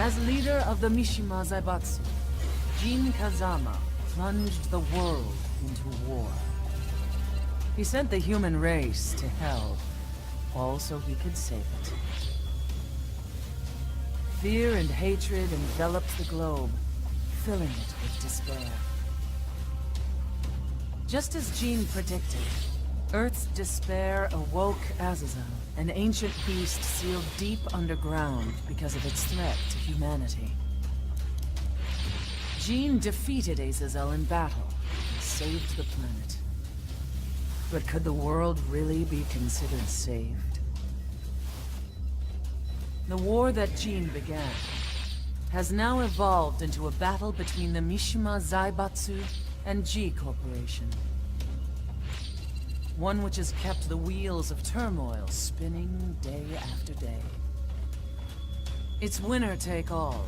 As leader of the Mishima Zaibatsu, Jin Kazama plunged the world into war. He sent the human race to hell, all so he could save it. Fear and hatred enveloped the globe, filling it with despair. Just as Jin predicted, Earth's despair awoke Azazel, an ancient beast sealed deep underground because of its threat to humanity. Jin defeated Azazel in battle and saved the planet. But could the world really be considered saved? The war that Jin began has now evolved into a battle between the Mishima Zaibatsu and G Corporation. One which has kept the wheels of turmoil spinning day after day. It's winner take all,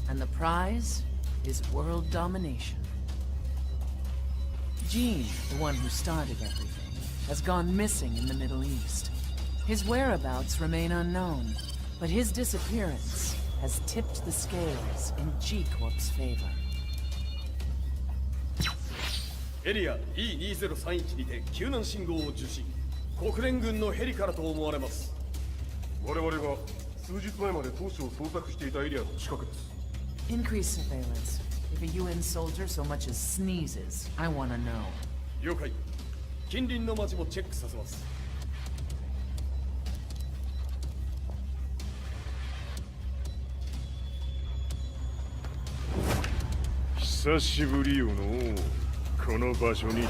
and the prize is world domination. Jin, the one who started everything, has gone missing in the Middle East. His whereabouts remain unknown, but his disappearance has tipped the scales in G Corp's favor. エリア E2031 にて救難信号を受信。国連軍のヘリからと思われます。我々が数日前まで当初を捜索していたエリアの近くです。Increase surveillance. If a UN soldier so much as sneezes, I wanna know. 了解。近隣の町もチェックさせます。久しぶりよのう。この場所に立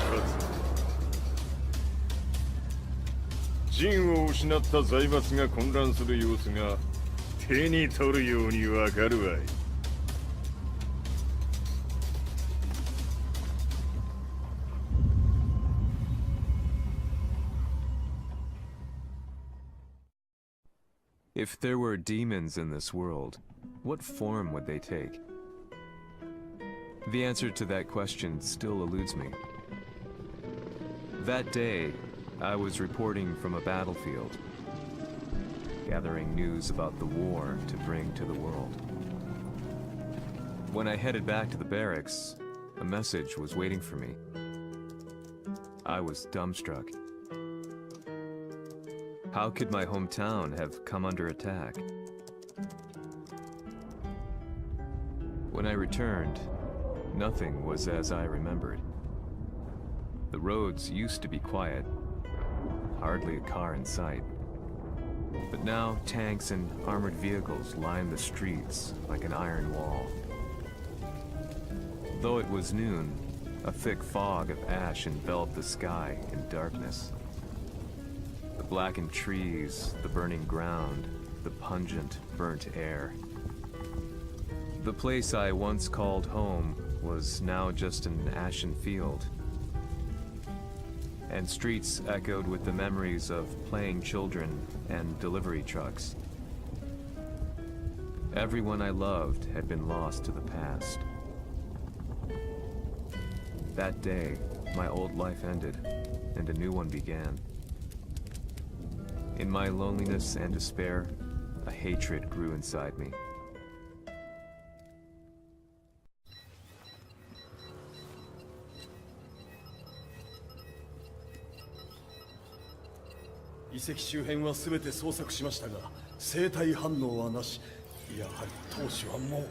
つ。陣を失った財閥が混乱する様子が手に取るようにわかるわい。If there were demons in this world, what form would they take? The answer to that question still eludes me. That day, I was reporting from a battlefield, gathering news about the war to bring to the world. When I headed back to the barracks, a message was waiting for me. I was dumbstruck. How could my hometown have come under attack? When I returned, nothing was as I remembered. The roads used to be quiet, hardly a car in sight. But now tanks and armored vehicles line the streets like an iron wall. Though it was noon, a thick fog of ash enveloped the sky in darkness. The blackened trees, the burning ground, the pungent, burnt air. The place I once called home was now just an ashen field, and streets echoed with the memories of playing children and delivery trucks. Everyone I loved had been lost to the past. That day, my old life ended, and a new one began. In my loneliness and despair, a hatred grew inside me. 遺跡周辺は全て捜索しましたが、生体反応はなし。やはり当主はもう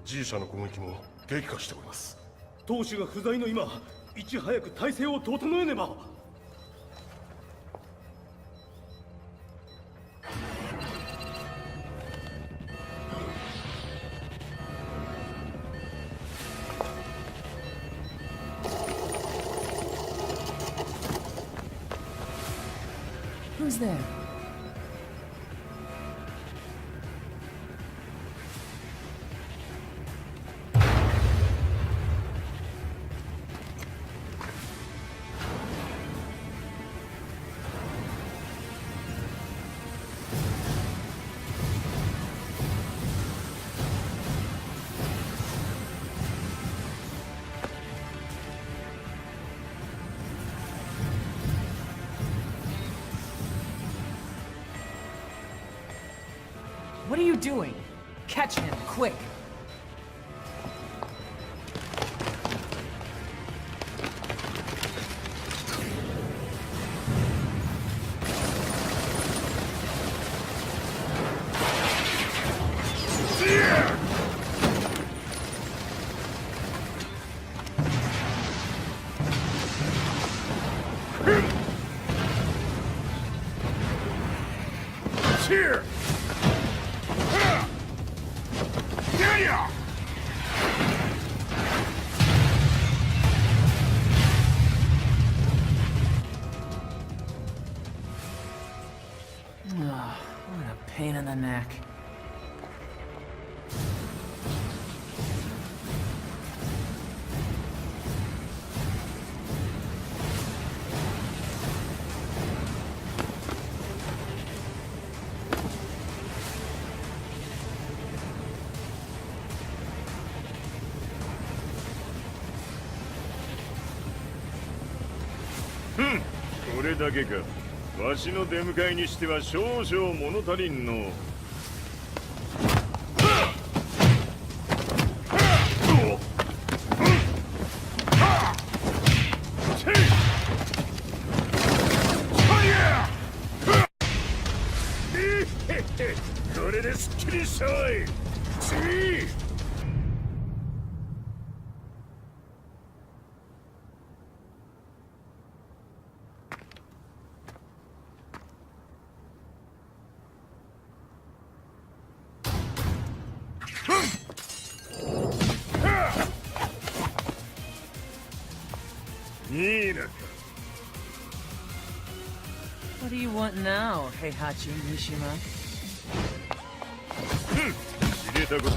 G 社の攻撃も激化しております。当主が不在の今、いち早く体制を整えねば。Who's there? What are you doing? Catch him, quick! Here! What a pain in the neck. Hmm. これだけか。わしの出迎えにしては少々物足りんの。これですっきりしたわい。次。いいな。 What do you want now, Heihachi Mishima? 知れたこと、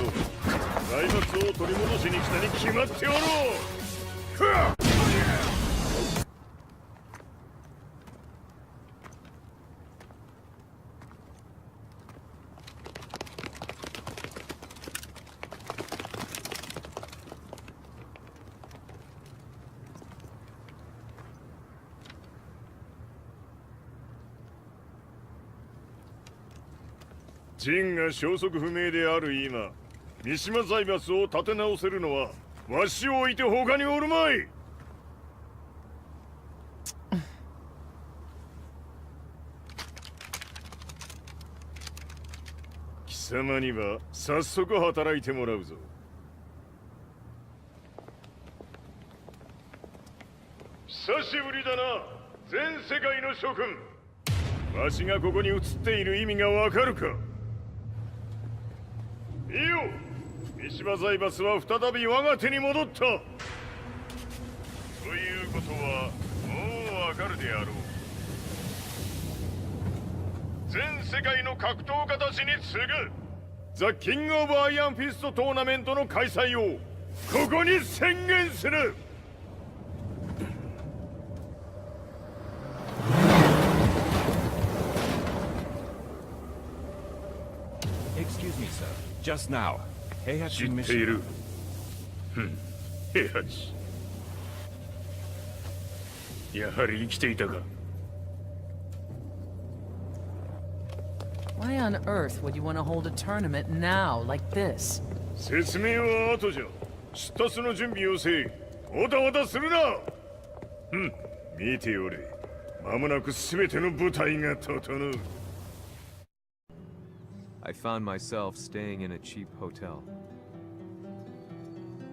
財閥を取り戻しに来たに決まっておろう。陣が消息不明である今、三島財閥を立て直せるのはわしを置いて他におるまい。貴様には早速働いてもらうぞ。久しぶりだな、全世界の諸君。わしがここに映っている意味がわかるか。 いいよ、三島財閥は再び我が手に戻った。ということはもうわかるであろう。全世界の格闘家たちに次ぐザ・キング・オブ・アイアンフィストトーナメントの開催をここに宣言する。 Excuse me, sir. Just now, Heihachi 知ってい Mishima. る。平八。やはり生きていたか。 Why on earth would you want to hold a tournament now, like this? 説明は後じゃ。出立の準備をせい。おたおたするな。見ておれ。間もなく全ての部隊が整う。 I found myself staying in a cheap hotel.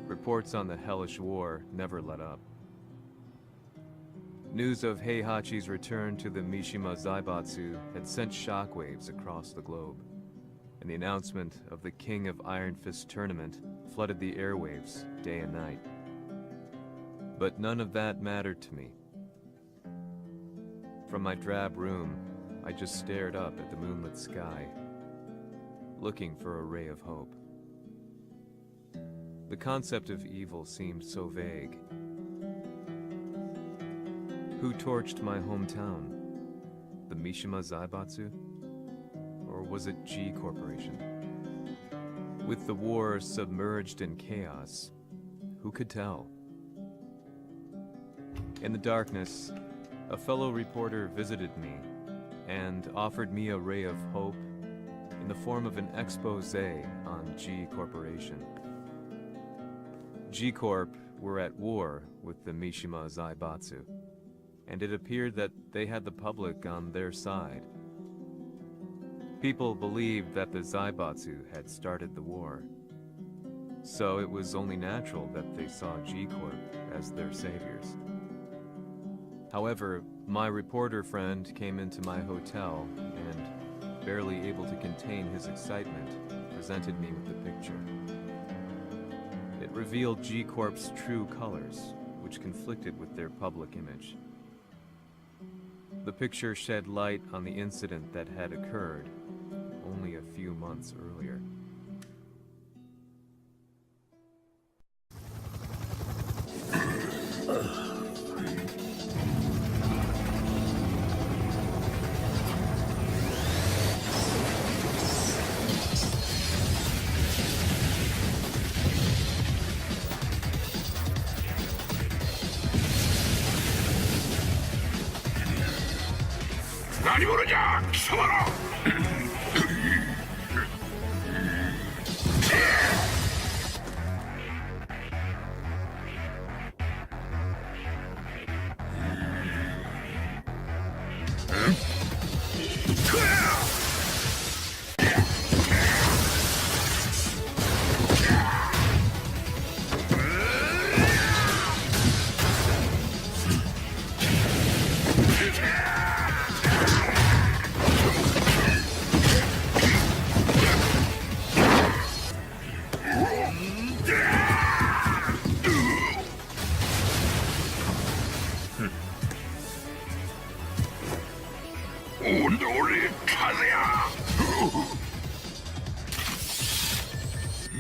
Reports on the hellish war never let up. News of Heihachi's return to the Mishima Zaibatsu had sent shockwaves across the globe, and the announcement of the King of Iron Fist tournament flooded the airwaves day and night. But none of that mattered to me. From my drab room, I just stared up at the moonlit sky, looking for a ray of hope. The concept of evil seemed so vague. Who torched my hometown? The Mishima Zaibatsu? Or was it G Corporation? With the war submerged in chaos, who could tell? In the darkness, a fellow reporter visited me and offered me a ray of hope in the form of an expose on G Corporation. G Corp were at war with the Mishima Zaibatsu, and it appeared that they had the public on their side. People believed that the Zaibatsu had started the war, so it was only natural that they saw G Corp as their saviors. However, my reporter friend came into my hotel and, barely able to contain his excitement, presented me with the picture. It revealed G Corp's true colors, which conflicted with their public image. The picture shed light on the incident that had occurred only a few months earlier.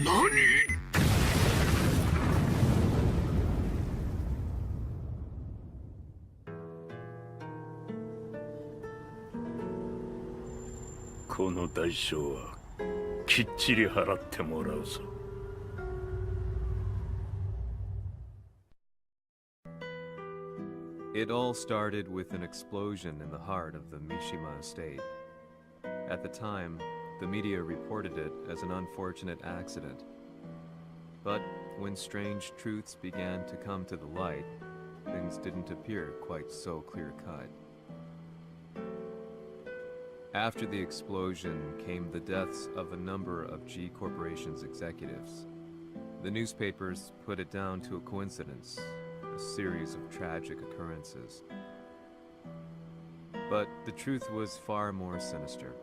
NANI?この代償はきっちり払ってもらうぞ。It all started with an explosion in the heart of the Mishima estate. At the time, the media reported it as an unfortunate accident. But when strange truths began to come to the light, things didn't appear quite so clear-cut. After the explosion came the deaths of a number of G Corporation's executives. The newspapers put it down to a coincidence, a series of tragic occurrences. But the truth was far more sinister.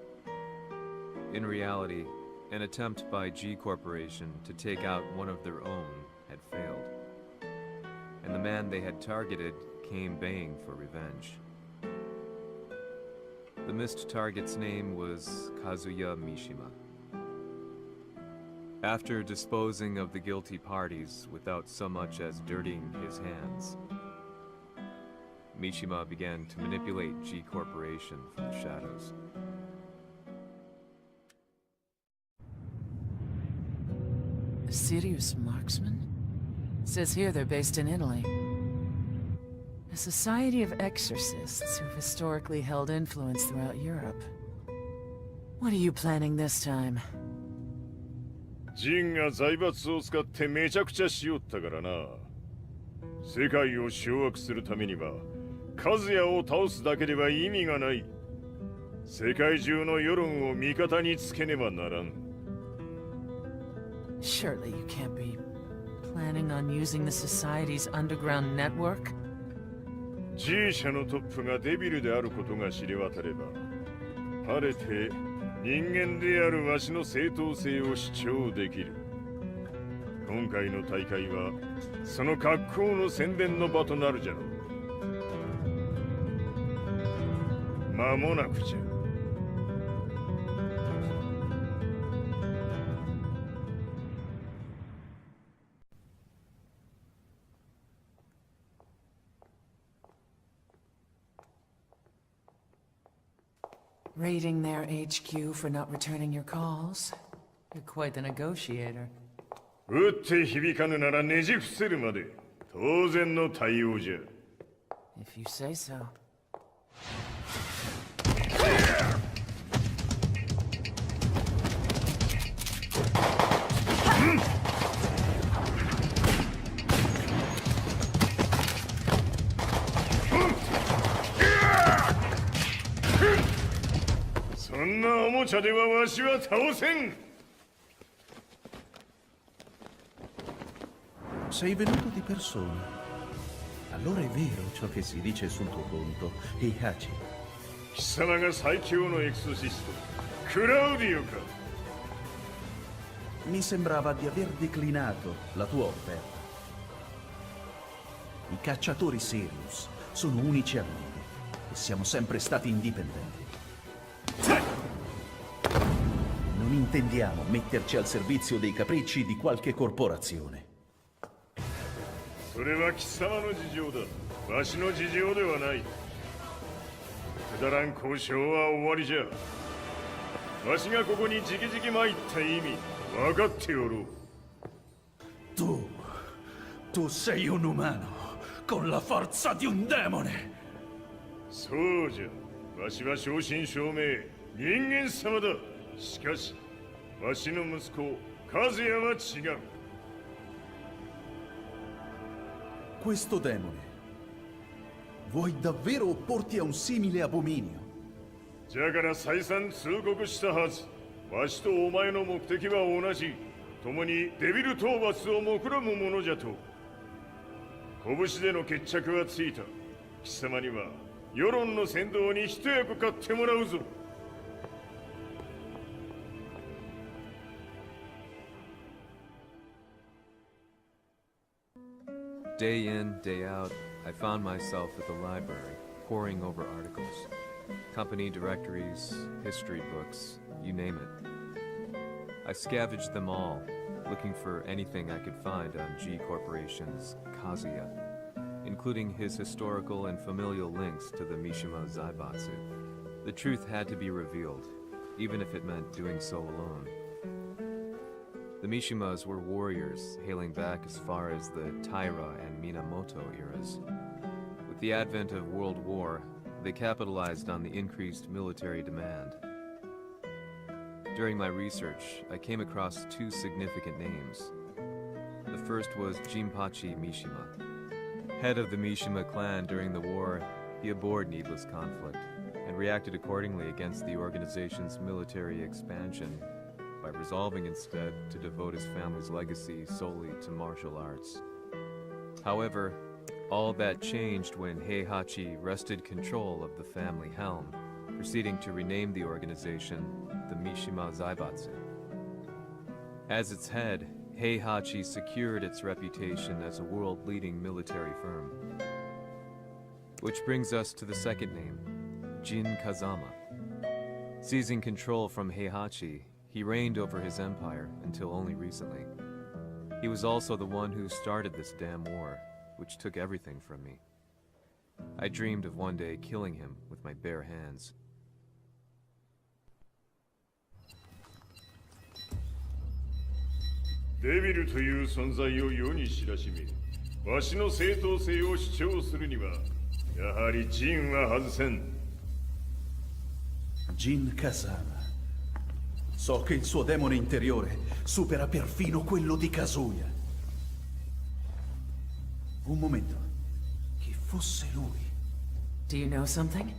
In reality, an attempt by G Corporation to take out one of their own had failed, and the man they had targeted came baying for revenge. The missed target's name was Kazuya Mishima. After disposing of the guilty parties without so much as dirtying his hands, Mishima began to manipulate G Corporation from the shadows. A serious marksman? It says here they're based in Italy. A society of exorcists who've historically held influence throughout Europe. What are you planning this time? ジンが財閥を使ってめちゃくちゃしよったからな。世界を掌握するためにはカズヤを倒すだけでは意味がない。世界中の世論を味方につけねばならん。Surely you can't be planning on using the society's underground network? G 社のトップがデビルであることが知れ渡れば、晴れて人間であるわしの正当性を主張できる。今回の大会はその格好の宣伝の場となるじゃろう。間もなくじゃ。Raiding their HQ for not returning your calls. You're quite the negotiator. 撃って響かぬならねじ伏せるまで当然の対応じゃ。If you say so. そんなおもちゃではわしは倒せん。 Sei venuto di persona. Allora è vero ciò che si dice sul tuo conto, Heihachi. 貴様が最強のエクソシスト、クラウディオか。 Mi sembrava di aver declinato la tua offerta. I cacciatori Sirius sono unici al mondo e siamo sempre stati indipendenti. Non intendiamo metterci al servizio dei capricci di qualche corporazione. それは貴様の事情だ。わしの事情ではない。くだらん交渉は終わりじゃ。わしがここに直々参った意味、分かっておろう。Tu sei un umano con la forza di un demone. そうじゃ。わしは正真正銘人間様だ。しかし、わしの息子、和也は違う。 Questo demone, vuoi davvero opporti a un simile abominio? じゃから再三通告したはず。わしとお前の目的は同じ。共にデビル討伐を目論むものじゃと。拳での決着はついた。貴様には世論の先導に一役買ってもらうぞ。 Day in, day out, I found myself at the library, poring over articles. Company directories, history books, you name it. I scavenged them all, looking for anything I could find on G Corporation's Kazuya, including his historical and familial links to the Mishima Zaibatsu. The truth had to be revealed, even if it meant doing so alone. The Mishimas were warriors hailing back as far as the Taira and Minamoto eras. With the advent of World War, they capitalized on the increased military demand. During my research, I came across two significant names. The first was Jinpachi Mishima. Head of the Mishima clan during the war, he abhorred needless conflict and reacted accordingly against the organization's military expansion by resolving instead to devote his family's legacy solely to martial arts. However, all that changed when Heihachi wrested control of the family helm, proceeding to rename the organization the Mishima Zaibatsu. As its head, Heihachi secured its reputation as a world-leading military firm. Which brings us to the second name, Jin Kazama. Seizing control from Heihachi, he reigned over his empire until only recently. He was also the one who started this damn war, which took everything from me. I dreamed of one day killing him with my bare hands. デビルという存在を世に知らしめ、わしの正当性を主張するには、やはりジンは外せん。Jin Kazama. So che il suo demone interiore supera perfino quello di Kazuya. Un momento. Chi fosse lui? Do you know something?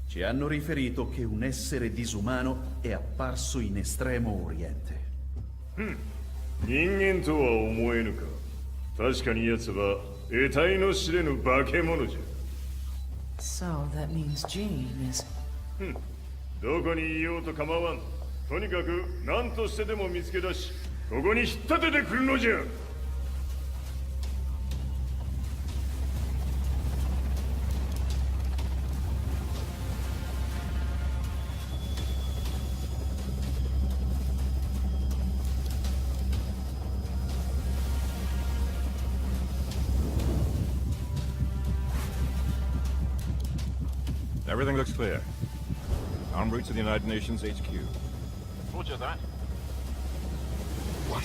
Ci hanno riferito che un essere disumano è apparso in Estremo Oriente. 人間とは思えぬか。確かに奴は得体の知れぬ化け物じゃ。 So that means Jean is... どこにいようと構わん。とにかく何としてでも見つけ出し、ここに引っ立ててくるのじゃ。 Everything looks clear. En route to the United Nations HQ. Roger that. What?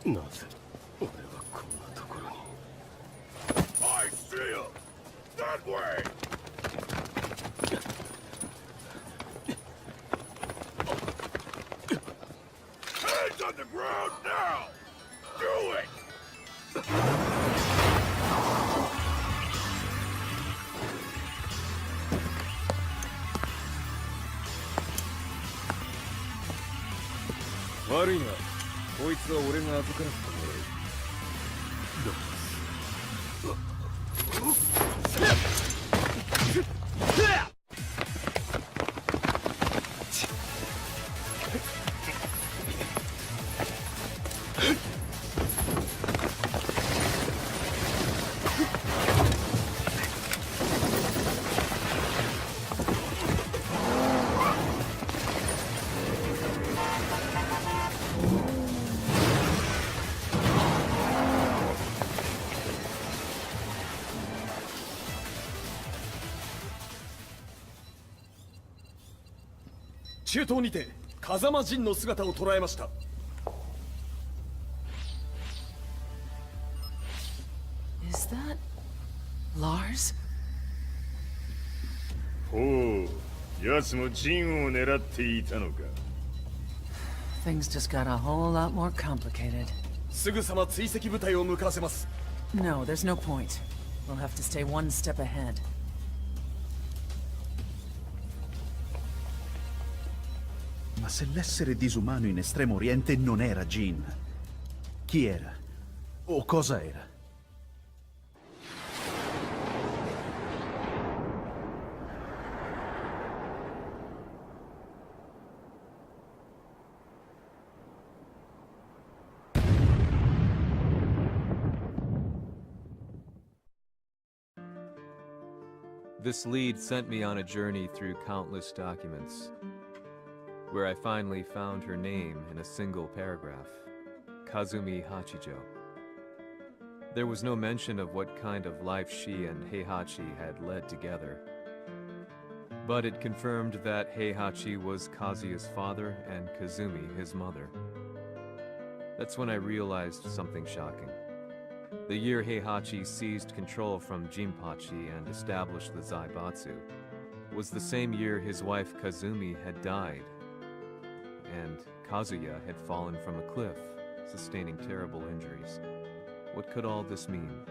なぜ俺はこんなところに。 I see him! That way! Hands on the ground now! Do it! 悪いな、こいつは俺が預からせてもらう。中東にて風間陣の姿を捉えました。Is that Lars? ほう、奴も陣を狙っていたのか。 Things just got a whole lot more complicated. すぐさま追跡部隊を向かわせます。 No, there's no point. We'll have to stay one step ahead. Ma se l'essere disumano in Estremo Oriente non era Jin, chi era? O cosa era? This lead sent me on a journey through countless documents, where I finally found her name in a single paragraph, Kazumi Hachijo. There was no mention of what kind of life she and Heihachi had led together, but it confirmed that Heihachi was Kazuya's father and Kazumi his mother. That's when I realized something shocking. The year Heihachi seized control from Jinpachi and established the Zaibatsu was the same year his wife Kazumi had died, and Kazuya had fallen from a cliff, sustaining terrible injuries. What could all this mean?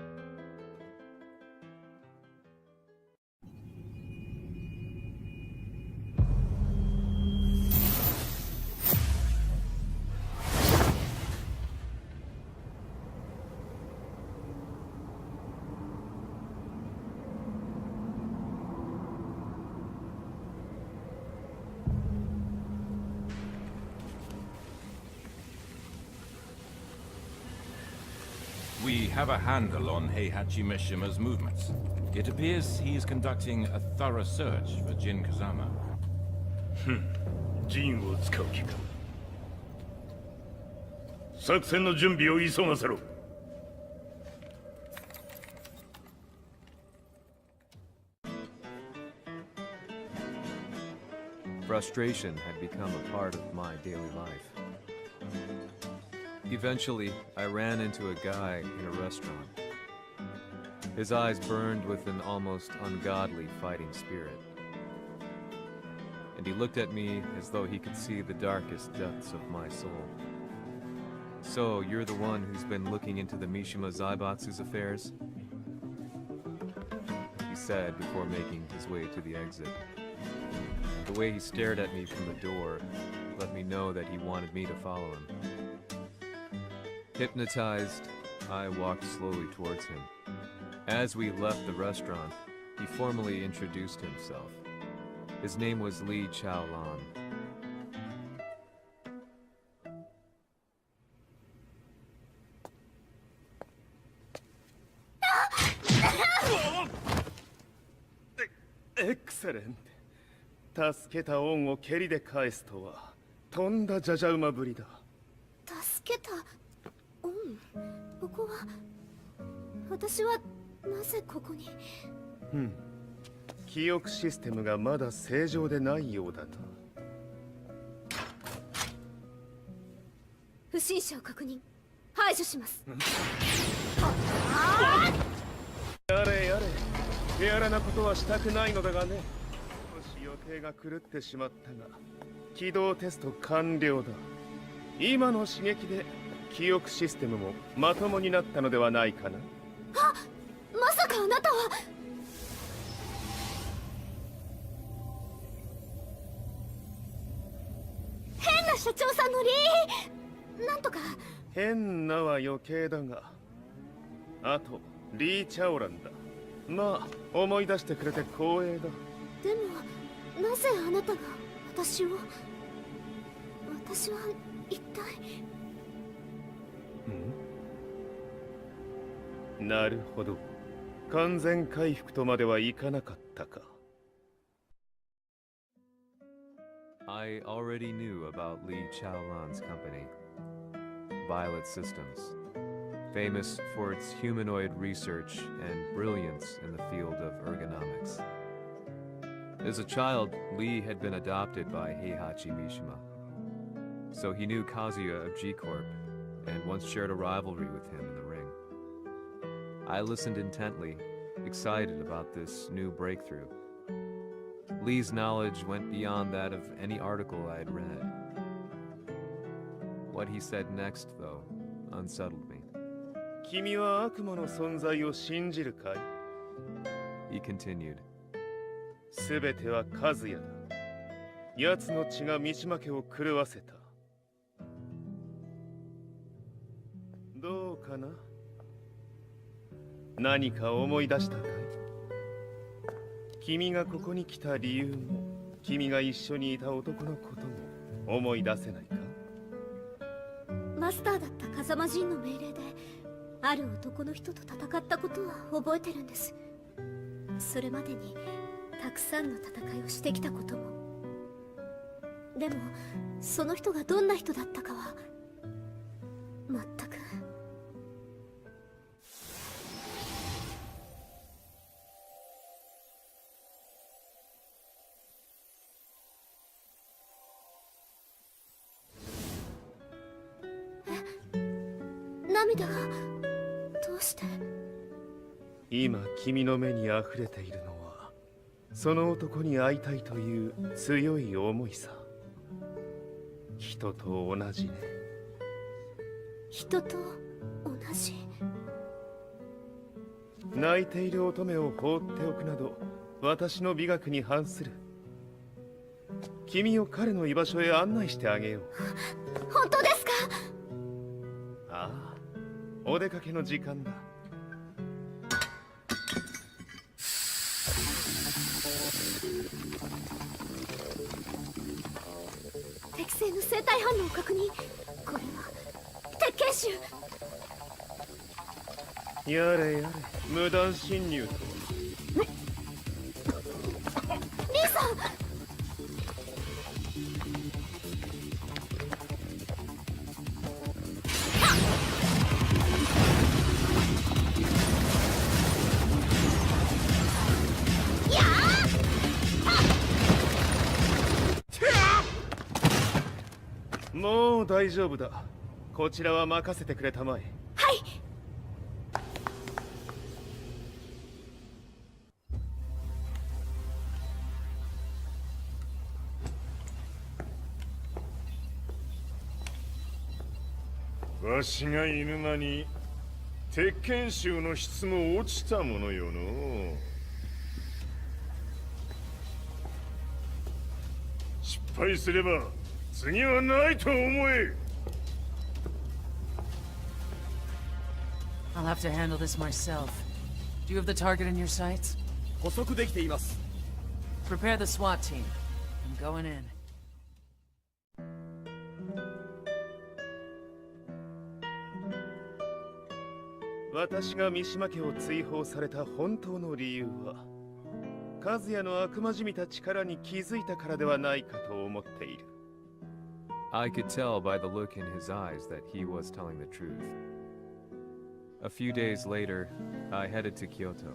We have a handle on Heihachi Mishima's movements. It appears he is conducting a thorough search for Jin Kazama. 陣を使う気か。作戦の準備を急がせろ。 Frustration had become a part of my daily life. Eventually, I ran into a guy in a restaurant. His eyes burned with an almost ungodly fighting spirit. And he looked at me as though he could see the darkest depths of my soul. So, you're the one who's been looking into the Mishima Zaibatsu's affairs? He said before making his way to the exit. The way he stared at me from the door let me know that he wanted me to follow him. Hypnotized, I walked slowly towards him. As we left the restaurant, he formally introduced himself. His name was Li Chaolan. Excellent. 助けた恩を蹴りで返すとは、とんだじゃじゃ馬ぶりだ。助けた恩？ここは私はなぜここに？記憶システムがまだ正常でないようだな。不審者を確認。排除します。やれやれ、手荒なことはしたくないのだがね。少し予定が狂ってしまったが、起動テスト完了だ。今の刺激で記憶システムもまともになったのではないかな。まさかあなたは。変な社長さんのなんとか。変なは余計だが、あとリー・チャオランだ。まあ思い出してくれて光栄だ。でもなぜあなたが私を。私は一体。なるほど、完全回復とまではいかなかったか。I already knew about Li Chaolan's company, Violet Systems, famous for its humanoid research and brilliance in the field of ergonomics. As a child, Li had been adopted by Heihachi Mishima, so he knew Kazuya of G-Corp and once shared a rivalry with him in the ring. I listened intently, excited about this new breakthrough. Lee's knowledge went beyond that of any article I had read. What he said next, though, unsettled me. 君は悪魔の存在を信じるかい? He continued. すべては和也だ。奴の血が三島家を狂わせた。どうかな？何か思い出したかい？君がここに来た理由も、君が一緒にいた男のことも思い出せないか？マスターだった風間陣の命令で、ある男の人と戦ったことは覚えてるんです。それまでにたくさんの戦いをしてきたことも。でもその人がどんな人だったかは全く。涙がどうして？今君の目に溢れているのは、その男に会いたいという強い思いさ。人と同じね。人と同じ？泣いている乙女を放っておくなど、私の美学に反する。君を彼の居場所へ案内してあげよう。本当ですか？ああ、お出かけの時間だ。適正の生体反応を確認。これは鉄拳集。やれやれ、無断侵入とは。リーさん。もう大丈夫だ。こちらは任せてくれたまえ。はい。わしがいる間に鉄拳衆の質も落ちたものよの。失敗すれば次はないと思え。 I'll have to handle this myself. Do you have the target in your sights? 捕捉できています。 Prepare the SWAT team. I'm going in. 私が三島家を追放された本当の理由は、和也の悪魔じみた力に気づいたからではないかと思っている。I could tell by the look in his eyes that he was telling the truth. A few days later, I headed to Kyoto.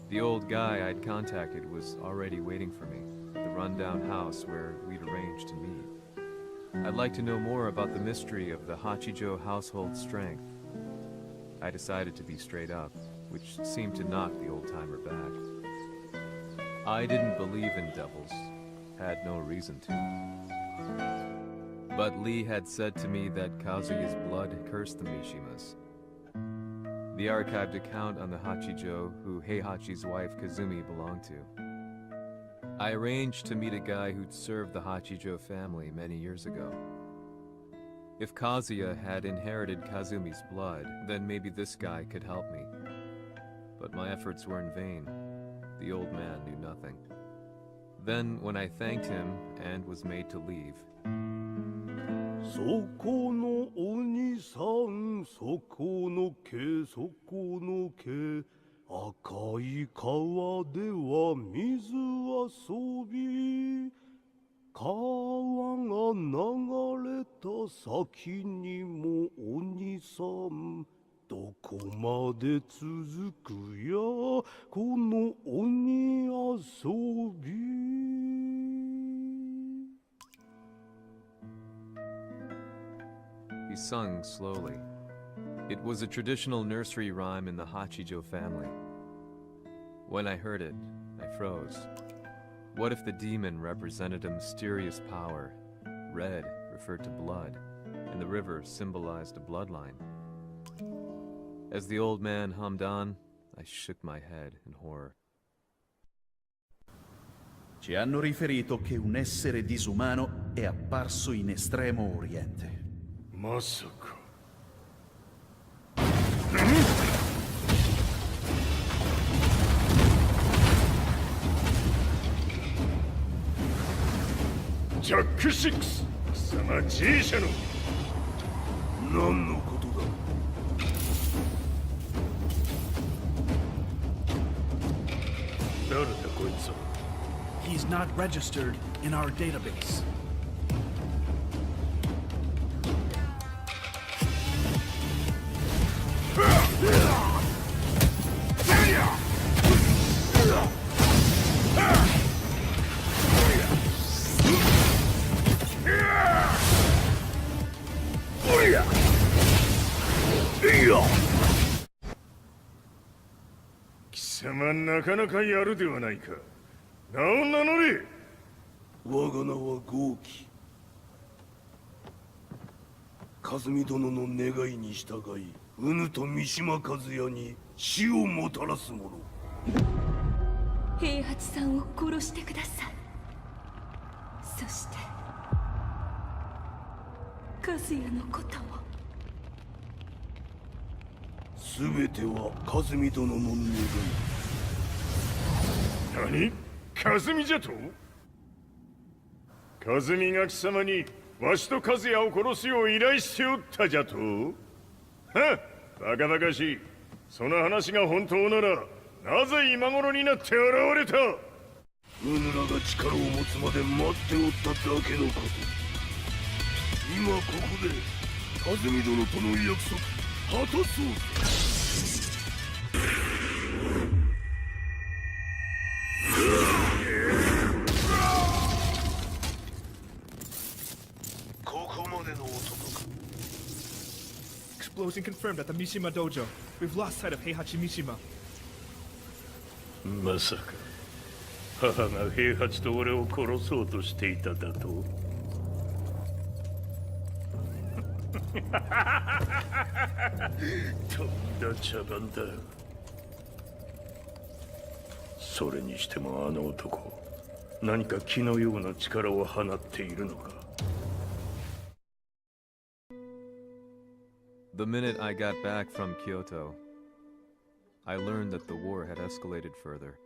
The old guy I'd contacted was already waiting for me at the rundown house where we'd arranged to meet. I'd like to know more about the mystery of the Hachijo household strength. I decided to be straight up, which seemed to knock the old-timer back. I didn't believe in devils, had no reason to. But Lee had said to me that Kazuya's blood cursed the Mishimas. The archived account on the Hachijo who Heihachi's wife Kazumi belonged to. I arranged to meet a guy who'd served the Hachijo family many years ago. If Kazuya had inherited Kazumi's blood, then maybe this guy could help me. But my efforts were in vain. The old man knew nothing. Then, when I thanked him and was made to leave, そこのお兄さん、そこの毛、そこの毛、赤い川では水遊び、川が流れた先にもお兄さん、どこまで続くや、この鬼遊び。he sung slowly. It was a traditional nursery rhyme in the Hachijo family. When I heard it, I froze. What if the demon represented a mysterious power? Red referred to blood, and the river symbolized a bloodline. As the old man hummed on, I shook my head in horror. Ci hanno riferito che un essere disumano è apparso in Estremo Oriente. まさか。ジャック6、貴様 G 社の何のことだ。誰だこいつは。 He's not registered in our database. Yeah! 貴様なかなかやるではないか。名を名乗れ。我が名は豪輝。和美殿の願いに従いうぬと三島和也に死をもたらす者。平八さんを殺してください。そして和也のことも。すべては和美殿の願い。何？和美じゃと？和美が貴様にわしと和也を殺すよう依頼しておったじゃと？はっ、バカバカしい。その話が本当ならなぜ今頃になって現れた？うぬらが力を持つまで待っておっただけのこと。今ここで和美殿との約束果たそう。ここまでの男か。 Explosion confirmed at the Mishima dojo. We've lost sight of Heihachi Mishima. まさか母が平八と俺を殺そうとしていただと？とんだ茶番だ。それにしてもあの男、何か気のような力を放っているのか。The minute I got back from Kyoto, I learned that the war had escalated further.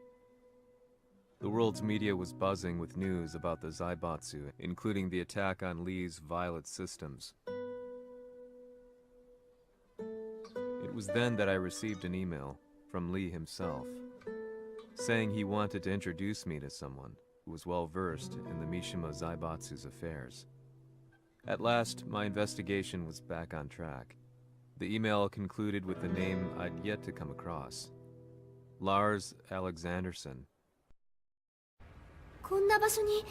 The world's media was buzzing with news about the Zaibatsu, including the attack on Lee's Violet systems. It was then that I received an email from Lee himself, saying he wanted to introduce me to someone who was well versed in the Mishima Zaibatsu's affairs. At last, my investigation was back on track. The email concluded with a name I'd yet to come across. Lars Alexanderson. こんな場所に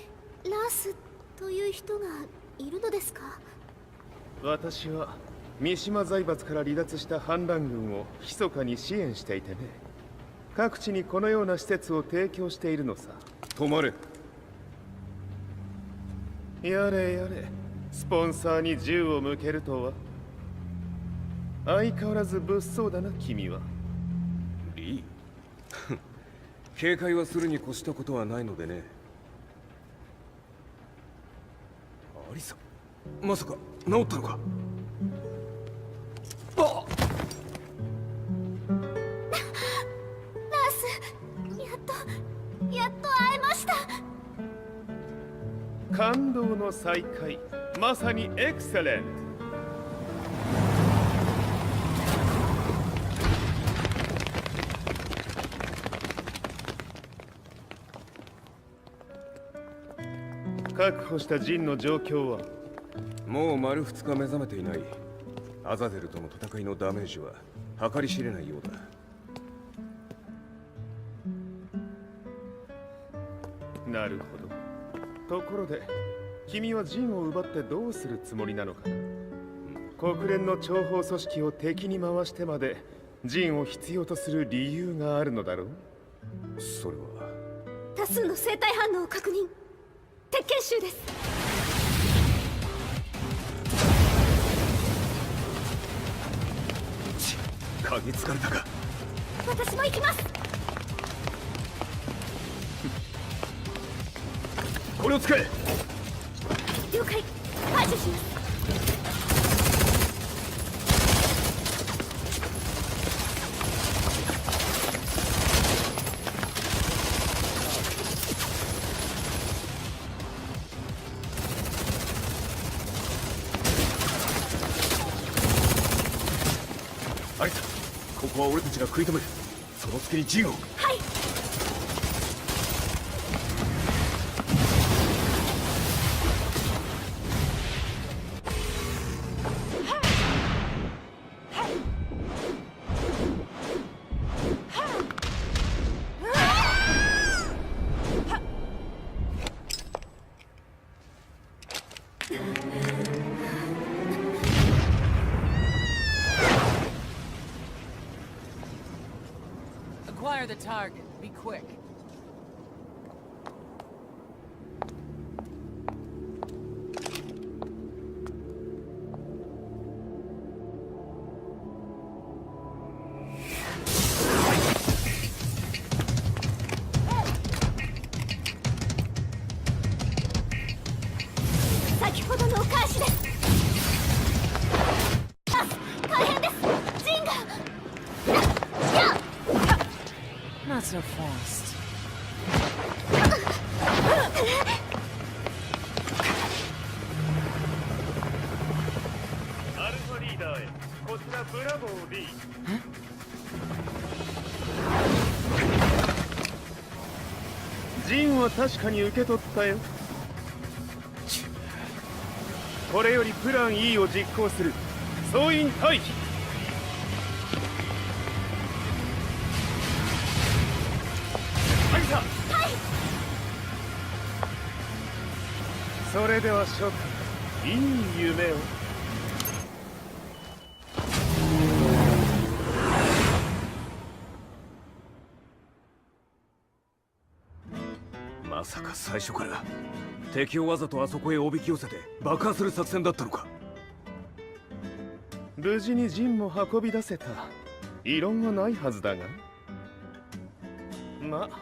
ラースという人がいるのですか？私は三島財閥から離脱した反乱軍を密かに支援していてね、各地にこのような施設を提供しているのさ。止まれ。やれやれ、スポンサーに銃を向けるとは。相変わらず物騒だな君は。リー警戒はするに越したことはないのでね。アリサ、まさか治ったのか？あっ、ナース、やっと会えました。感動の再会、まさにエクセレント。確保したジンの状況は？もう丸2日目覚めていない。アザゼルとの戦いのダメージは計り知れないようだ。なるほど。ところで君はジンを奪ってどうするつもりなのかな？国連の諜報組織を敵に回してまでジンを必要とする理由があるのだろう？それは多数の生体反応を確認。鉄拳集です。嗅ぎつかれたか？私も行きます。これを使え。了解。排除します。アリサ、ここは俺たちが食い止める。その隙にジンを。はい。Acquire the target. Be quick. Not so fast. アルファリーダーへ。こちらブラボー D。ジンは確かに受け取ったよ。これよりプラン E を実行する。総員退避。それでは諸君、いい夢を。まさか最初から敵をわざとあそこへおびき寄せて爆破する作戦だったのか？無事にジンも運び出せた。異論はないはずだが。まあ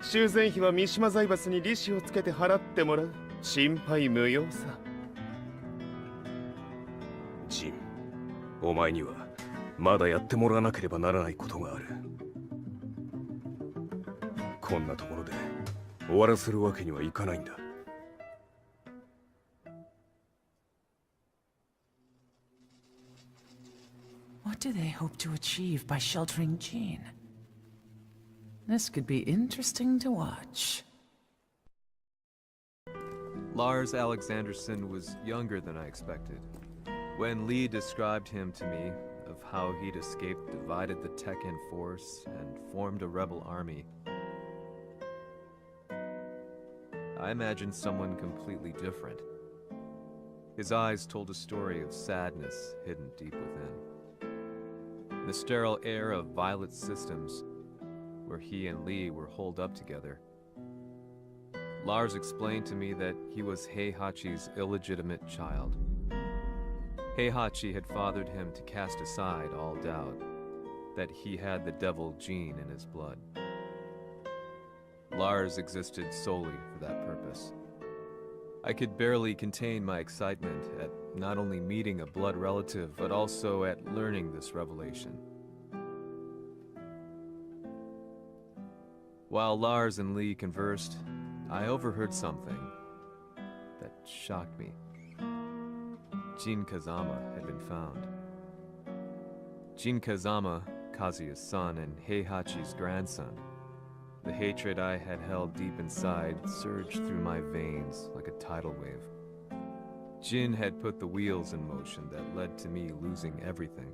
修繕費は三島財閥に利子をつけて払ってもらう。心配無用さ。ジン、お前にはまだやってもらわなければならないことがある。こんなところで終わらせるわけにはいかないんだ。What do they hope to achieve by sheltering Jean? This could be interesting to watch. Lars Alexanderson was younger than I expected. When Lee described him to me, of how he'd escaped, divided the Tekken force, and formed a rebel army, I imagined someone completely different. His eyes told a story of sadness hidden deep within. In the sterile air of Violet Systems, where he and Lee were holed up together, Lars explained to me that he was Heihachi's illegitimate child. Heihachi had fathered him to cast aside all doubt that he had the devil gene in his blood. Lars existed solely for that purpose. I could barely contain my excitement at not only meeting a blood relative, but also at learning this revelation. While Lars and Lee conversed, I overheard something that shocked me. Jin Kazama had been found. Jin Kazama, Kazuya's son and Heihachi's grandson. The hatred I had held deep inside surged through my veins like a tidal wave. Jin had put the wheels in motion that led to me losing everything.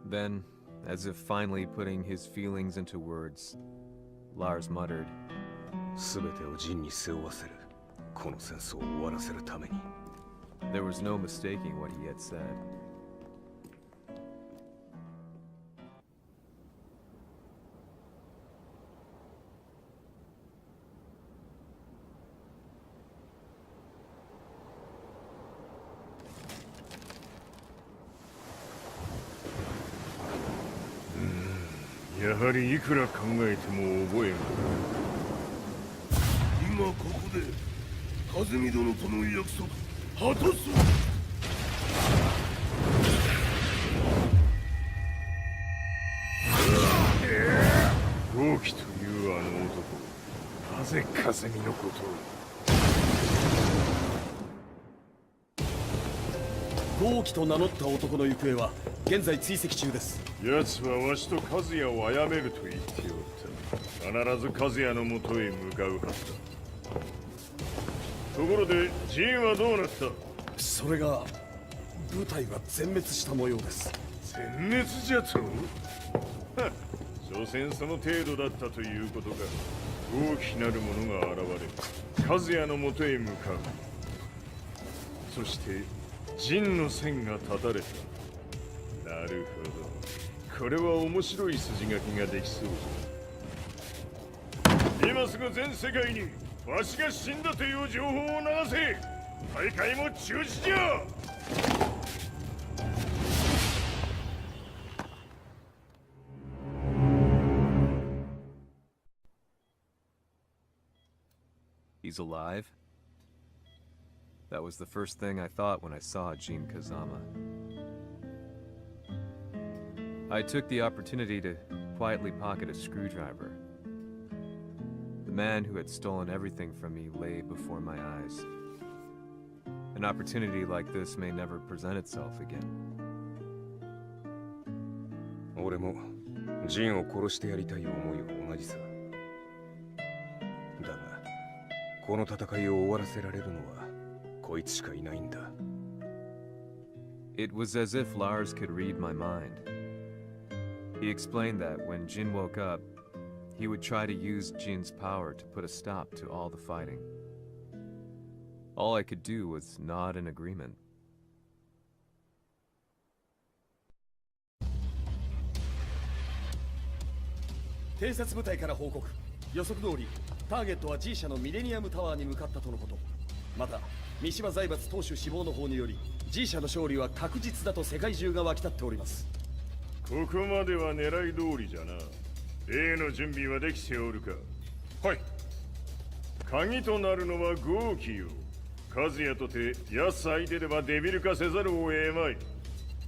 Then, as if finally putting his feelings into words, Lars muttered, 全てをジンに背負わせる。この戦争を終わらせるために。 There was no mistaking what he had said. Hmm, やはりいくら考えても覚えが。今ここで風見殿との約束果たそう。豪輝というあの男、なぜ風見のことを。豪輝と名乗った男の行方は現在追跡中です。奴はわしと和也を殺めると言っておった。必ず和也のもとへ向かうはずだ。ところでジンはどうなった？それが部隊は全滅した模様です。全滅じゃと？はっ、所詮その程度だったということか。大きなる者が現れ和也のもとへ向かう。そしてジンの線が断たれた。なるほど、これは面白い筋書きができそうだ。今すぐ全世界にわしが死んだという情報を流せ。大会も中止じゃ。He's alive? That was the first thing I thought when I saw Jin Kazama. I took the opportunity to quietly pocket a screwdriver. The man who had stolen everything from me lay before my eyes. An opportunity like this may never present itself again. 俺もジンを殺してやりたい思いは同じさ。だが、この戦いを終わらせられるのはこいつしかいないんだ。It was as if Lars could read my mind. He explained that when Jin woke up, he would try to use Jin's power to put a stop to all the fighting. All I could do was nod in agreement. 偵察部隊から報告。予測通り、ターゲットは G 社のミレニアムタワーに向かったとのこと。また、三島財閥当主死亡の方により、G 社の勝利は確実だと世界中が沸き立っております。ここまでは狙い通りじゃな。例の準備はできておるか？はい。鍵となるのは豪輝よ。和也とて奴相手ではデビル化せざるを得まい。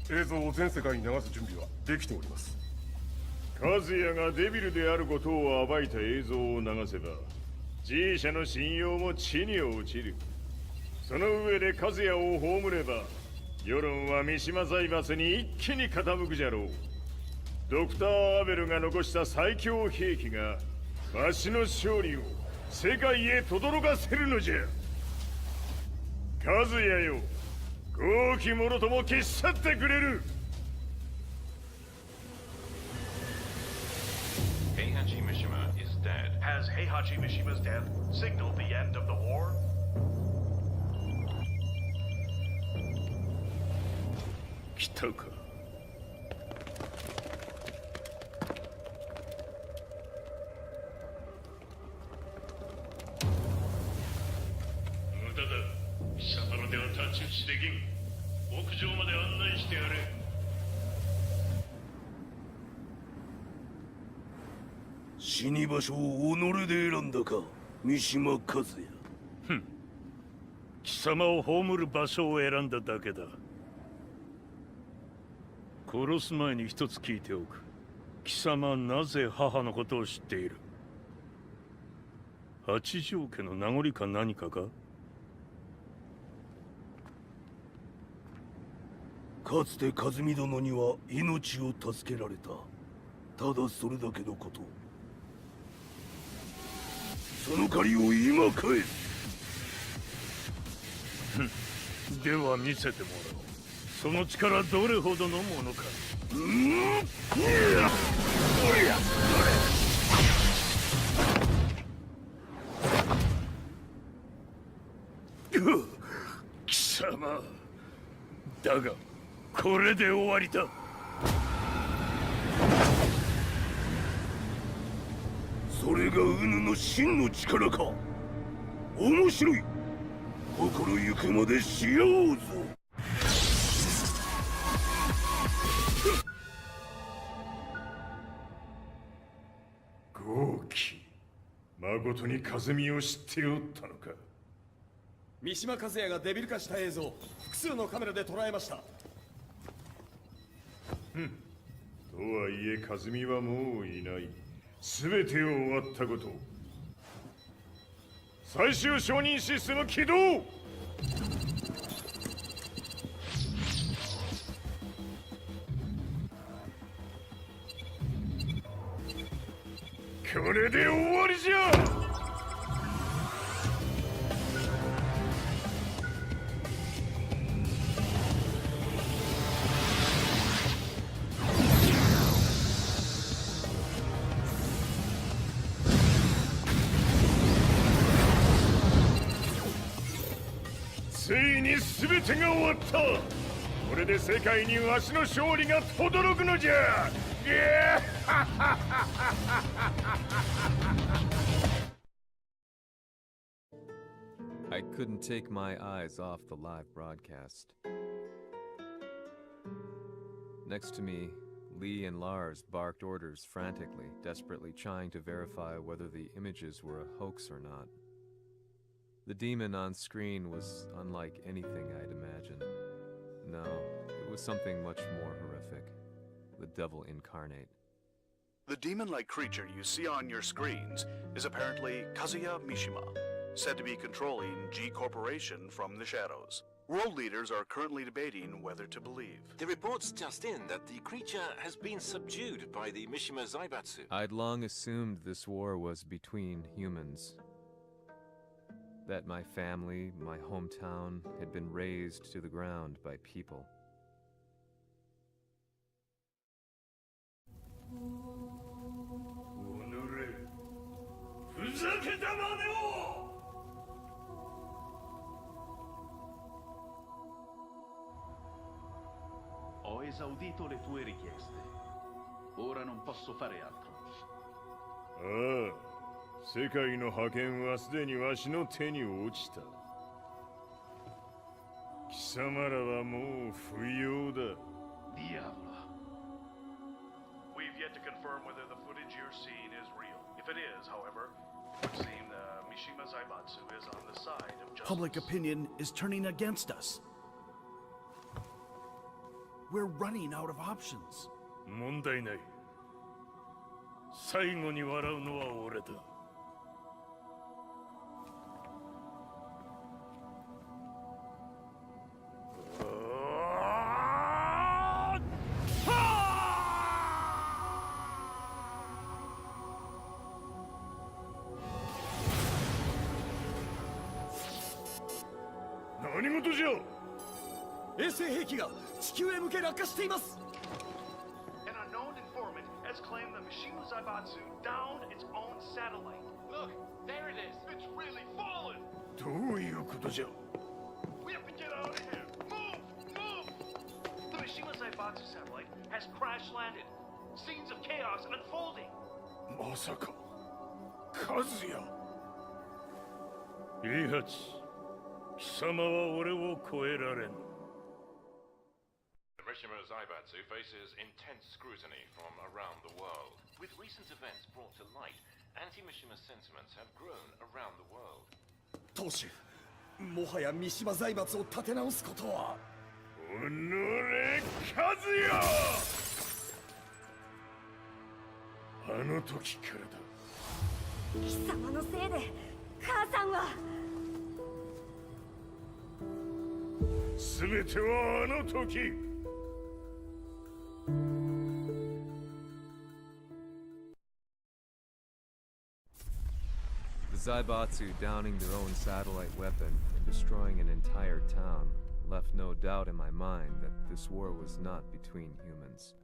映像を全世界に流す準備はできております。和也がデビルであることを暴いた映像を流せば G 社の信用も地に落ちる。その上で和也を葬れば世論は三島財閥に一気に傾くじゃろう。ドクター・アベルが残した最強兵器がわしの勝利を世界へ轟かせるのじゃ。和也よ、豪輝者とも消し去ってくれる。Heihachi Mishima is dead. Has Heihachi Mishima's death signaled the end of the war? 来たか。無駄だ。貴様のでは太刀打ちできん。屋上まで案内してやれ。死に場所を己で選んだか、三島和也。ふん。貴様を葬る場所を選んだだけだ。殺す前に一つ聞いておく。貴様はなぜ母のことを知っている？八条家の名残か何かか？かつて和美殿には命を助けられた。ただそれだけのこと。その借りを今返す。では見せてもらおう。その力どれほどのものか。貴様だがこれで終わりだ。それがウヌの真の力か。面白い。心ゆくまでしようぞ。豪気、まことに風見を知っておったのか。三島和也がデビル化した映像、複数のカメラで捉えました。とはいえ風見はもういない。全てを終わったこと。最終承認システム起動。これで終わりじゃ。ついに全てが終わった。これで世界にわしの勝利が轟くのじゃ。I couldn't take my eyes off the live broadcast. Next to me, Lee and Lars barked orders frantically, desperately trying to verify whether the images were a hoax or not. The demon on screen was unlike anything I'd imagined. No, it was something much more horrific. The devil incarnate. The demon-like creature you see on your screens is apparently Kazuya Mishima, said to be controlling G Corporation from the shadows. World leaders are currently debating whether to believe. The reports just in that the creature has been subdued by the Mishima Zaibatsu. I'd long assumed this war was between humans. That my family, my hometown, had been razed to the ground by people. Ho esaudito le tue richieste. Ora non posso fare altro. ああ、世界の覇権はすでにわしの手に落ちた。貴様らはもう不要だ。Diavolo. We've yet to confirm whether the footage you're seeing is real. If it is, however, it would seem the Mishima Zaibatsu is on the side of justice. Public opinion is turning against us. We're running out of options. 問題ない。最後に笑うのは俺だ。何事じゃ。衛星兵器が地球へ向け落下しています。 An unknown informant has claimed the Mishima Zaibatsu downed its own satellite. Look, there it is. It's really fallen. どういうことじゃ。We have to get out of here. Move! Move! The Mishima Zaibatsu satellite has crash landed. Scenes of chaos unfolding. まさか和也。平八、貴様は俺を超えられん。The Mishima Zaibatsu faces intense scrutiny from around the world. With recent events brought to light, anti-Mishima sentiments have grown around the world. 当主、もはや三島財閥を立て直すことは。おのれ、和也！あの時からだ。貴様のせいで母さんは。全てはあの時。The Zaibatsu downing their own satellite weapon and destroying an entire town left no doubt in my mind that this war was not between humans.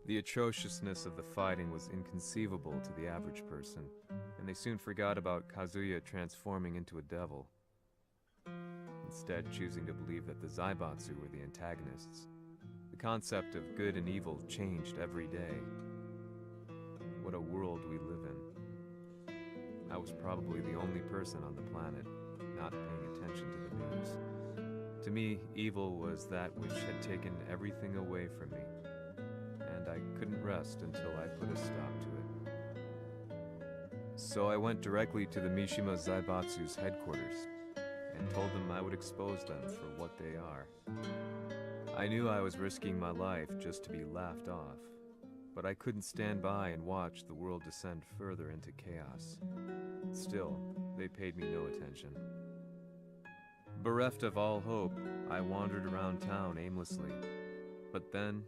The atrociousness of the fighting was inconceivable to the average person, and they soon forgot about Kazuya transforming into a devil, instead choosing to believe that the Zaibatsu were the antagonists. The concept of good and evil changed every day. What a world we live in. I was probably the only person on the planet not paying attention to the news. To me, evil was that which had taken everything away from me, and I couldn't rest until I put a stop to it. So I went directly to the Mishima Zaibatsu's headquarters and told them I would expose them for what they are. I knew I was risking my life just to be laughed off, but I couldn't stand by and watch the world descend further into chaos. Still, they paid me no attention. Bereft of all hope, I wandered around town aimlessly. But then,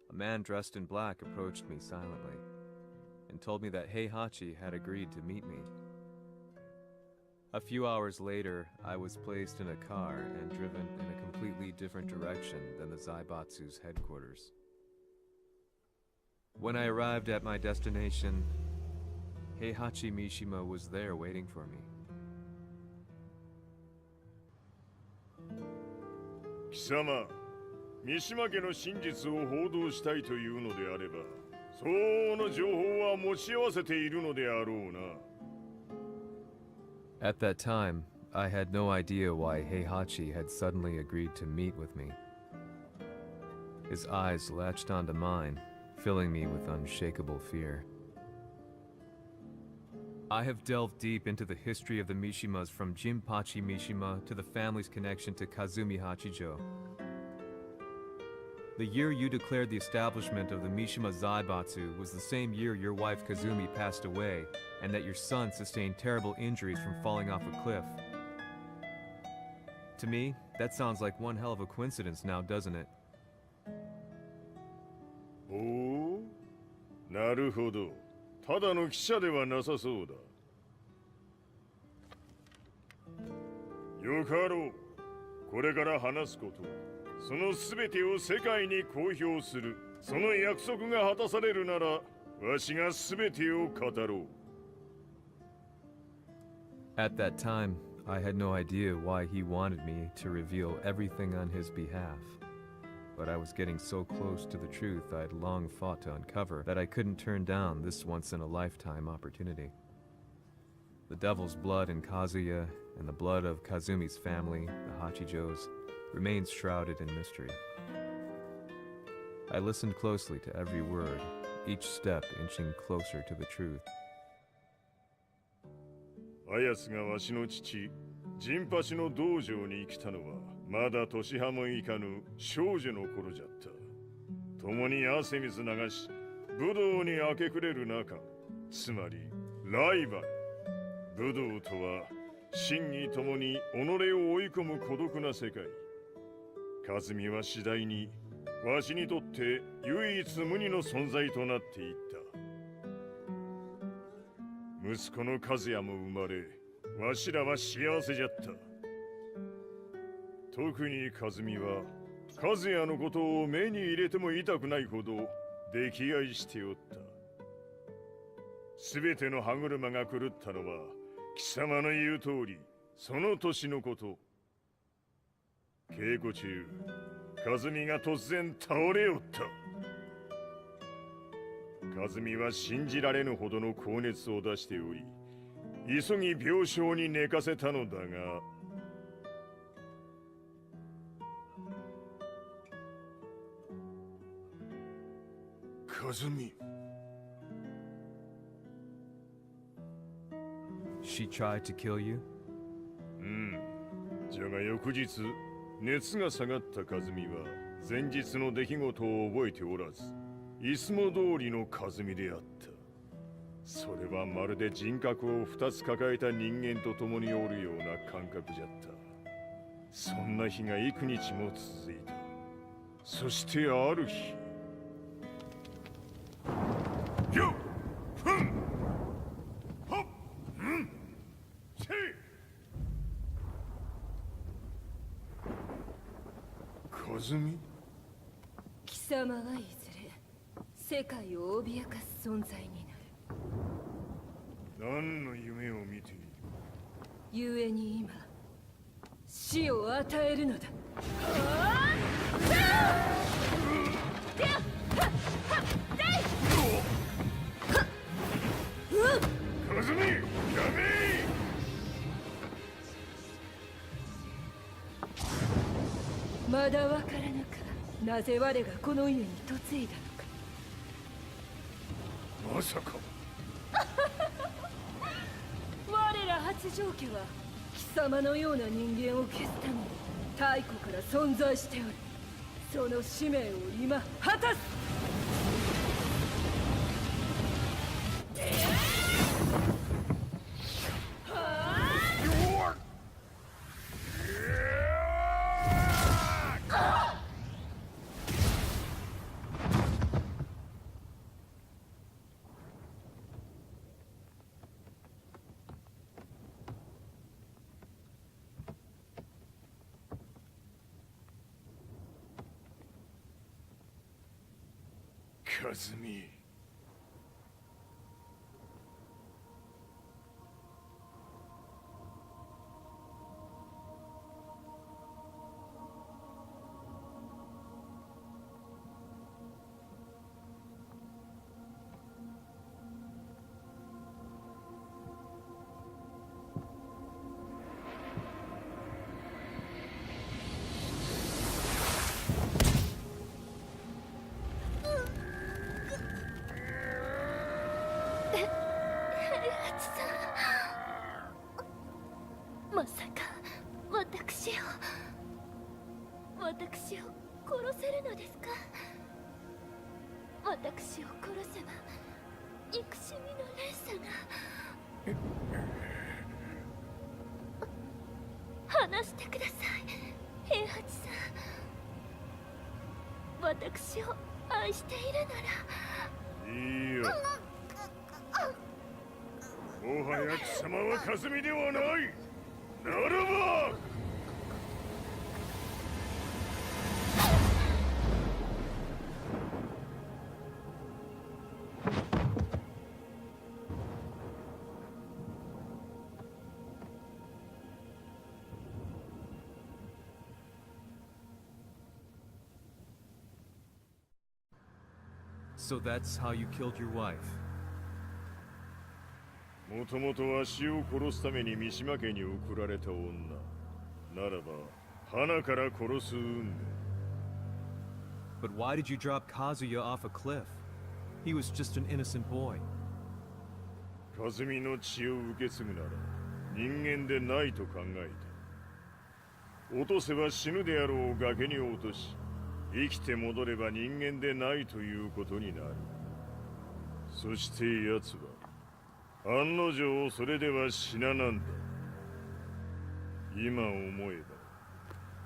a man dressed in black approached me silently and told me that Heihachi had agreed to meet me. A few hours later, I was placed in a car and driven in a completely different direction than the Zaibatsu's headquarters. When I arrived at my destination, Heihachi Mishima was there waiting for me. 貴様、三島家の真実を報道したいというのであれば、相応の情報は持ち合わせているのであろうな。At that time, I had no idea why Heihachi had suddenly agreed to meet with me. His eyes latched onto mine, filling me with unshakable fear. I have delved deep into the history of the Mishimas from Jinpachi Mishima to the family's connection to Kazumi Hachijo. The year you declared the establishment of the Mishima Zaibatsu was the same year your wife Kazumi passed away, and that your son sustained terrible injuries from falling off a cliff. To me, that sounds like one hell of a coincidence now, doesn't it? おお、なるほど。ただの記者ではなさそうだ。よかろう。これから話すこと、その全てを世界に公表する。その約束が果たされるなら、わしが全てを語ろう。At that time, I had no idea why he wanted me to reveal everything on his behalf. But I was getting so close to the truth I'd long fought to uncover that I couldn't turn down this once-in-a-lifetime opportunity. The devil's blood in Kazuya and the blood of Kazumi's family, the Hachijos, remains shrouded in mystery. I listened closely to every word, each step inching closer to the truth. あやつがわしの父、陣八の道場に来たのは、まだ年端もいかぬ少女の頃じゃった。共に汗水流し、武道に明け暮れる中、つまりライバル。武道とは、真偽ともに己を追い込む孤独な世界。和美は次第に、わしにとって唯一無二の存在となっていった。息子の和也も生まれ、わしらは幸せじゃった。特に和美は、和也のことを目に入れても痛くないほど溺愛しておった。すべての歯車が狂ったのは、貴様の言う通り、その年のこと。稽古中和美が突然倒れおった。和美は信じられぬほどの高熱を出しており、急ぎ病床に寝かせたのだが、和美。She tried to kill you? じゃが翌日、熱が下がった和美は前日の出来事を覚えておらず、いつも通りの和美であった。それはまるで人格を2つ抱えた人間と共におるような感覚じゃった。そんな日が幾日も続いた。そしてある日、よっふんはっんせい。和美？貴様はいずれ世界を脅かす存在になる。何の夢を見ている？故に今死を与えるのだ。和美、やめ！まだわからぬか、なぜ我がこの家に嫁いだのか。まさか。我ら八丈家は貴様のような人間を消すために太古から存在しておる。その使命を今果たす。和美。まさか私を殺せるのですか？私を殺せば憎しみの連鎖が。話してください、平八さん。私を愛しているなら。いいよ。もはや貴様は和美ではない。ならばSo that's how you killed your wife. もともとわしを殺すために三島家に送られた女ならば花から殺す運命。 But why did you drop Kazuya off a cliff? He was just an innocent boy. 和美の血を受け継ぐなら人間でないと考えた。落とせば死ぬであろう崖に落とし、生きて戻れば人間でないということになる。そして奴は案の定それでは死ななんだ。今思え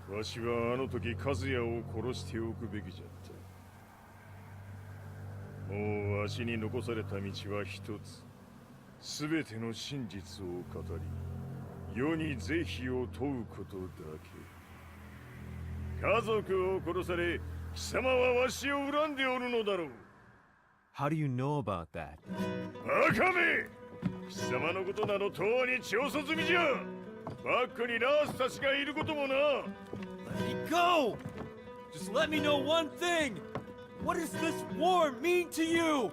ばわしはあの時和也を殺しておくべきじゃった。もうわしに残された道は一つ。すべての真実を語り世に是非を問うことだけ。家族を殺され貴様はわしを恨んでおるのだろう。 How do you know about that? バカめ！貴様のことなどとうに調査済みじゃ。バックにナースたちがいることもな。Let me go! Just let me know one thing! What does this war mean to you?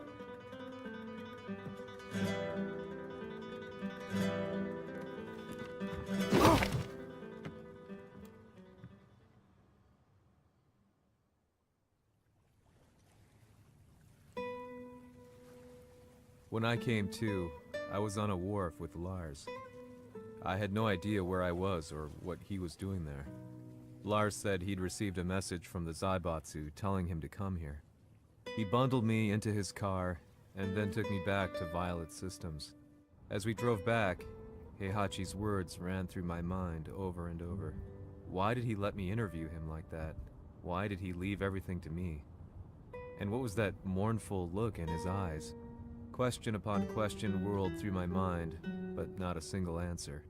When I came to, I was on a wharf with Lars. I had no idea where I was or what he was doing there. Lars said he'd received a message from the Zaibatsu telling him to come here. He bundled me into his car and then took me back to Violet Systems. As we drove back, Heihachi's words ran through my mind over and over. Why did he let me interview him like that? Why did he leave everything to me? And what was that mournful look in his eyes? Question upon question whirled through my mind, but not a single answer.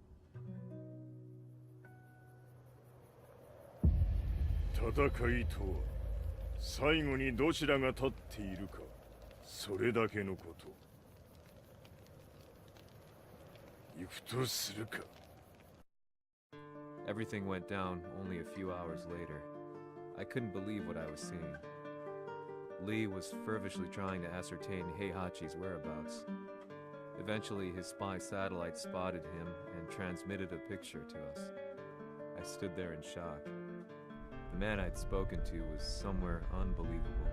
戦いとは最後にどちらが立っているかそれだけのこと行くとするか Everything went down only a few hours later. I couldn't believe what I was seeing. Lee was feverishly trying to ascertain Heihachi's whereabouts. Eventually, his spy satellite spotted him and transmitted a picture to us. I stood there in shock. The man I'd spoken to was somewhere unbelievable.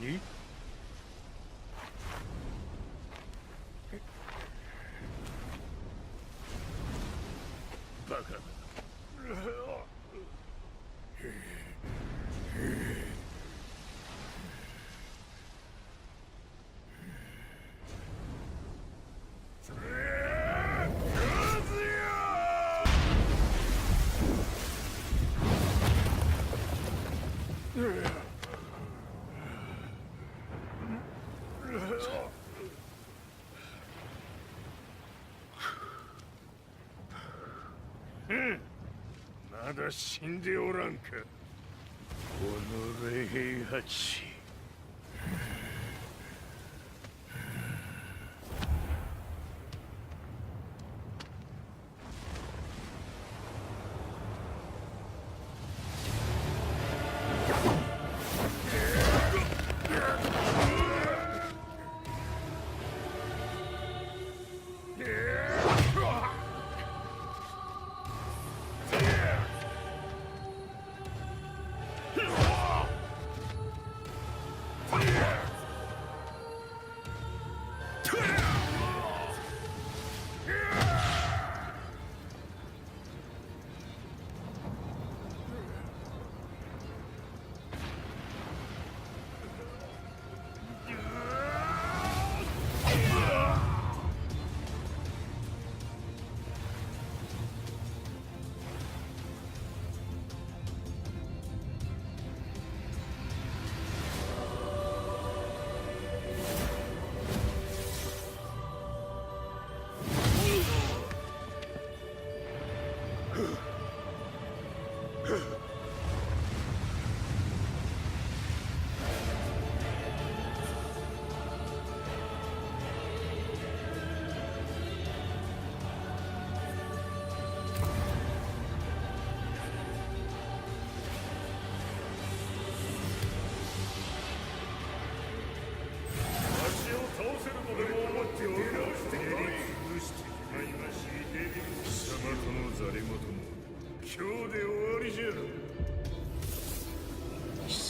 Nani? まだ死んでおらんか。おのれ平八。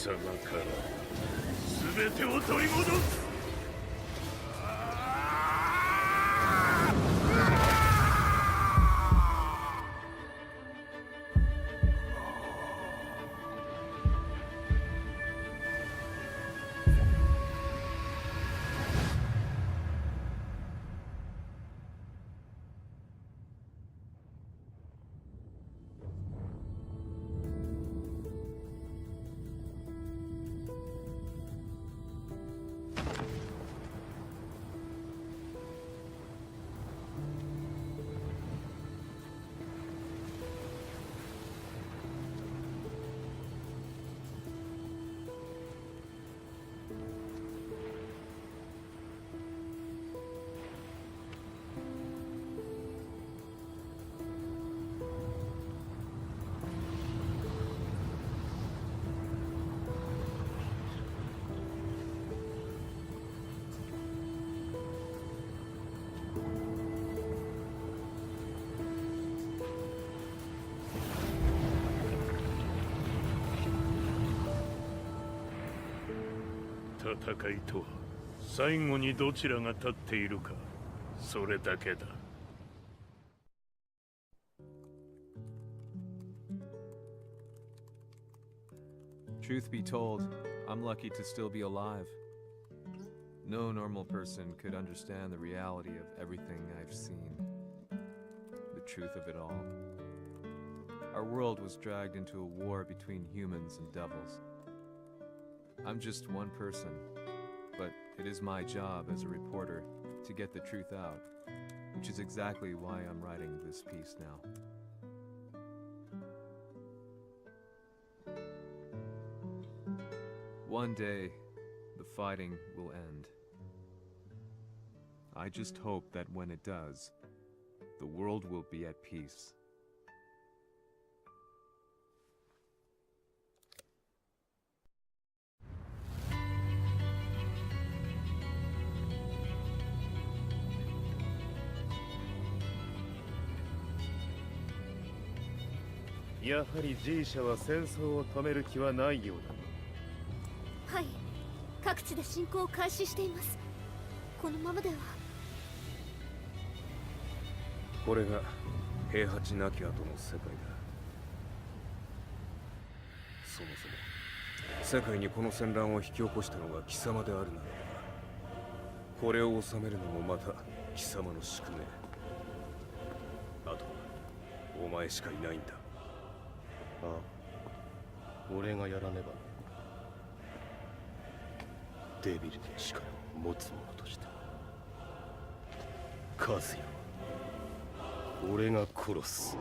様から全てを取り戻す。戦いとは最後にどちらが立っているか、それだけだ。Truth be told, I'm lucky to still be alive. No normal person could understand the reality of everything I've seen. The truth of it all. Our world was dragged into a war between humans and devils. I'm just one person, but it is my job as a reporter to get the truth out, which is exactly why I'm writing this piece now. One day, the fighting will end. I just hope that when it does, the world will be at peace. Yaはり G 社は戦争を止める気はないようだ。はい、各地で侵攻を開始しています。このままでは。これが平八なき後の世界だ。そもそも世界にこの戦乱を引き起こしたのが貴様であるならば、これを収めるのもまた貴様の宿命。あとはお前しかいないんだ。ああ、俺がやらねば。デビルの力を持つ者として和也は俺が殺す。